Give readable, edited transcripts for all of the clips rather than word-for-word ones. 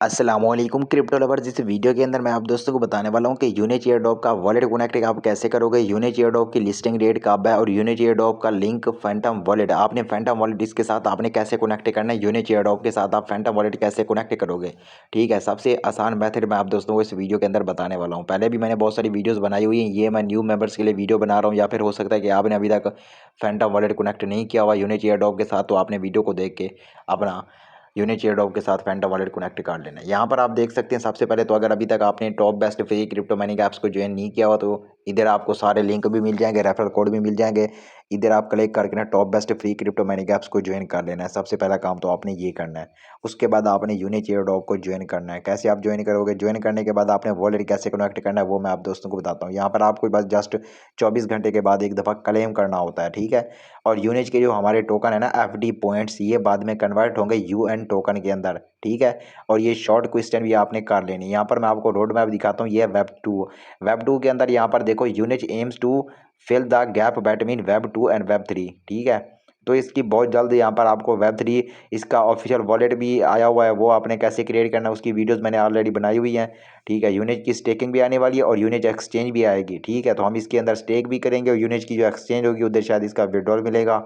अस्सलामुअलैकुम crypto lovers. इस video के अंदर मैं आप दोस्तों को बताने वाला हूं कि यूनिच एयरड्रॉप का वॉलेट कनेक्ट आप कैसे करोगे, यूनिच एयरड्रॉप की लिस्टिंग डेट कब है और यूनिच एयरड्रॉप का लिंक फैंटम वॉलेट आपने फैंटम वॉलेट इसके साथ आपने कैसे कनेक्ट करना है, यूनिच एयरड्रॉप के साथ आप फैंटम वॉलेट कैसे कनेक्ट करोगे। ठीक है, सबसे आसान मेथड मैं आप दोस्तों को इस वीडियो के अंदर बताने वाला हूँ। पहले भी मैंने बहुत सारी वीडियोज़ बनाई हुई हैं, ये मैं न्यू मेंबर्स के लिए वीडियो बना रहा हूँ, या फिर हो सकता है कि आपने अभी तक फैंटम वॉलेट कनेक्ट नहीं किया हुआ यूनिच एयरड्रॉप के साथ, तो आपने वीडियो को देख के अपना यूनिच एयरड्रॉप के साथ फैंटम वॉलेट कनेक्ट कर लेना है। यहाँ पर आप देख सकते हैं, सबसे पहले तो अगर अभी तक आपने top best free crypto mining apps को ज्वाइन नहीं किया हुआ तो इधर आपको सारे लिंक भी मिल जाएंगे, रेफरल कोड भी मिल जाएंगे। इधर आप क्लिक करके ना top best free crypto mining apps को ज्वाइन कर लेना है। सबसे पहला काम तो आपने ये करना है। उसके बाद आपने यूनिच एयरड्रॉप को ज्वाइन करना है। कैसे आप ज्वाइन करोगे, ज्वाइन करने के बाद आपने वॉलेट कैसे कनेक्ट करना है वो मैं आप दोस्तों को बताता हूँ। यहाँ पर आपको बस जस्ट 24 घंटे के बाद एक दफ़ा क्लेम करना होता है। ठीक है, और यूनिच के जो हमारे टोकन है ना FD पॉइंट्स, ये बाद में कन्वर्ट होंगे UN टोकन के अंदर। ठीक है, और ये शॉर्ट क्वेश्चन भी आपने कर लेनी। यहाँ पर मैं आपको रोड मैप दिखाता हूँ। ये वेब 2 के अंदर यहाँ पर देखो, यूनिच aims to fill the gap between web 2 and web 3। ठीक है, तो इसकी बहुत जल्द यहाँ पर आपको वेब 3 इसका ऑफिशियल वॉलेट भी आया हुआ है, वो आपने कैसे क्रिएट करना है उसकी वीडियोस मैंने ऑलरेडी बनाई हुई हैं। ठीक है, यूनिच की स्टेकिंग भी आने वाली है और यूनिच एक्सचेंज भी आएगी। ठीक है, तो हम इसके अंदर स्टेक भी करेंगे और यूनिच की जो एक्सचेंज होगी उधर शायद इसका विड्रॉल मिलेगा।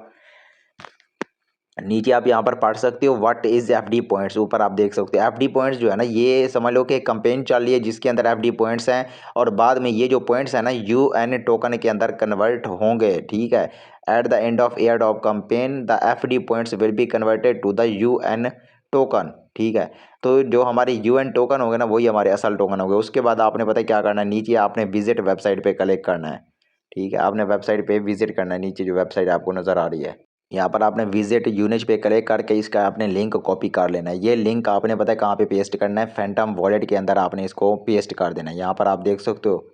नीचे आप यहाँ पर पढ़ सकते हो व्हाट इज FD पॉइंट्स, ऊपर आप देख सकते हो FD पॉइंट्स जो है ना, ये समझ लो कि कैंपेन चल रही है जिसके अंदर FD पॉइंट्स हैं, और बाद में ये जो पॉइंट्स है ना UN टोकन के अंदर कन्वर्ट होंगे। ठीक है, at the end of year of campaign the FD points will be converted to the UN token. ठीक है, तो जो हमारे UN टोकन होंगे ना वही हमारे असल टोकन होंगे। उसके बाद आपने पता है क्या करना है, नीचे आपने विजिट वेबसाइट पे क्लिक करना है। ठीक है, आपने वेबसाइट पे विजिट करना है, नीचे जो वेबसाइट आपको नज़र आ रही है यहाँ पर आपने विजिट यूनिच पे क्लिक करके इसका आपने लिंक कॉपी कर लेना है। ये लिंक आपने पता है कहाँ पे पेस्ट करना है, फैंटम वॉलेट के अंदर आपने इसको पेस्ट कर देना है। यहाँ पर आप देख सकते हो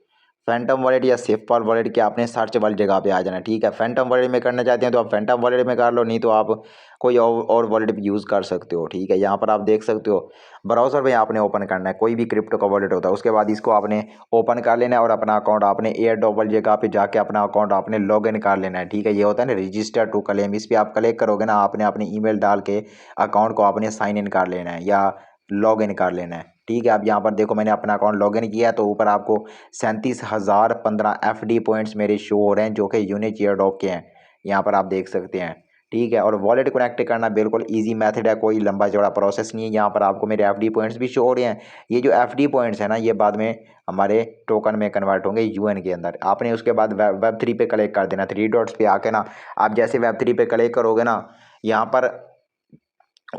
फैंटम वॉलेट या सेफपाल वॉलेट के आपने सर्च वाली जगह पे आ जाना है। ठीक है, फैंटम वॉलेट में करना चाहते हैं तो आप फैंटम वॉलेट में कर लो, नहीं तो आप कोई और वॉलेट भी यूज़ कर सकते हो। ठीक है, यहाँ पर आप देख सकते हो ब्राउज़र में आपने ओपन करना है, कोई भी क्रिप्टो का वॉलेट होता है। उसके बाद इसको आपने ओपन कर लेना है और अपना अकाउंट आपने एयरड्रॉप वाली जगह पे जाके अपना अकाउंट आपने लॉग इन कर लेना है। ठीक है, ये होता है ना रजिस्टर टू क्लेम, इस पर आप क्लिक करोगे ना, आपने अपनी ईमेल डाल के अकाउंट को आपने साइन इन कर लेना है या लॉग इन कर लेना है। ठीक है, अब यहाँ पर देखो मैंने अपना अकाउंट लॉग इन किया है, तो ऊपर आपको 37,015 FD पॉइंट्स मेरे शो हो रहे हैं जो कि यूनिच एयरड्रॉप के हैं। यहाँ पर आप देख सकते हैं। ठीक है, और वॉलेट कनेक्ट करना बिल्कुल इजी मेथड है, कोई लंबा चौड़ा प्रोसेस नहीं है। यहाँ पर आपको मेरे FD पॉइंट्स भी शो हो रहे हैं। ये जो FD पॉइंट्स है ना, ये बाद में हमारे टोकन में कन्वर्ट होंगे UN के अंदर। आपने उसके बाद वेब 3 पे क्लिक कर देना, 3 डॉट्स पे आके ना, आप जैसे वेब 3 पे क्लिक करोगे ना, यहाँ पर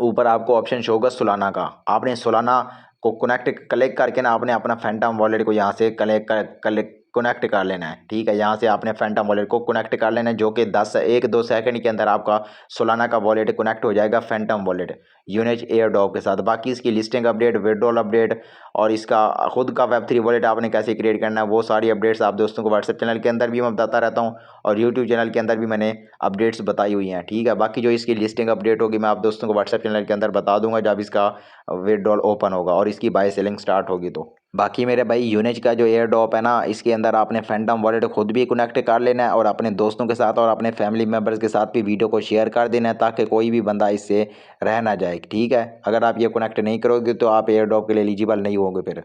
ऊपर आपको ऑप्शन शो होगा सोलाना का। आपने सोलाना को कनेक्ट क्लिक करके ना आपने अपना फैंटम वॉलेट को यहाँ से कनेक्ट कर लेना है। ठीक है, यहाँ से आपने फैंटम वॉलेट को कनेक्ट कर लेना है, जो कि 1-2 सेकंड के अंदर आपका सोलाना का वॉलेट कनेक्ट हो जाएगा फैंटम वॉलेट यूनिच एयरड्रॉप के साथ। बाकी इसकी लिस्टिंग अपडेट, विड्रॉल अपडेट और इसका खुद का वेब 3 वॉलेट आपने कैसे क्रिएट करना है, वो सारी अपडेट्स आप दोस्तों को व्हाट्सएप चैनल के अंदर भी मैं बताता रहता हूँ और यूट्यूब चैनल के अंदर भी मैंने अपडेट्स बताई हुई हैं। ठीक है, बाकी जो इसकी लिस्टिंग अपडेट होगी मैं आप दोस्तों को व्हाट्सएप चैनल के अंदर बता दूंगा जब इसका विड्रॉल ओपन होगा और इसकी बाय सेलिंग स्टार्ट होगी। तो बाकी मेरे भाई यूनिच का जो एयर ड्रॉप है ना, इसके अंदर आपने फैंटम वॉलेट खुद भी कनेक्ट कर लेना है और अपने दोस्तों के साथ और अपने फैमिली मेम्बर्स के साथ भी वीडियो को शेयर कर देना है, ताकि कोई भी बंदा इससे रह ना जाए। ठीक है, अगर आप ये कनेक्ट नहीं करोगे तो आप एयर ड्रॉप के लिए एलिजिबल नहीं होंगे फिर।